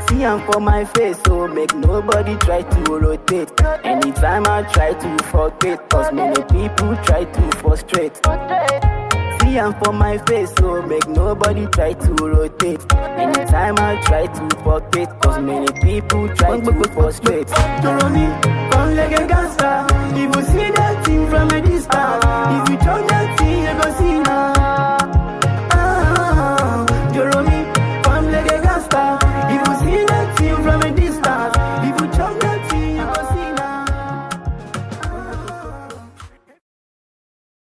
See am for my face, so make nobody try to rotate. Anytime I try to forget, cause many people try to frustrate. See am for my face, so make nobody try to rotate. Anytime I try to forget, cause many people try to frustrate. Come like a gangster, if you see that thing from a distance, if you don't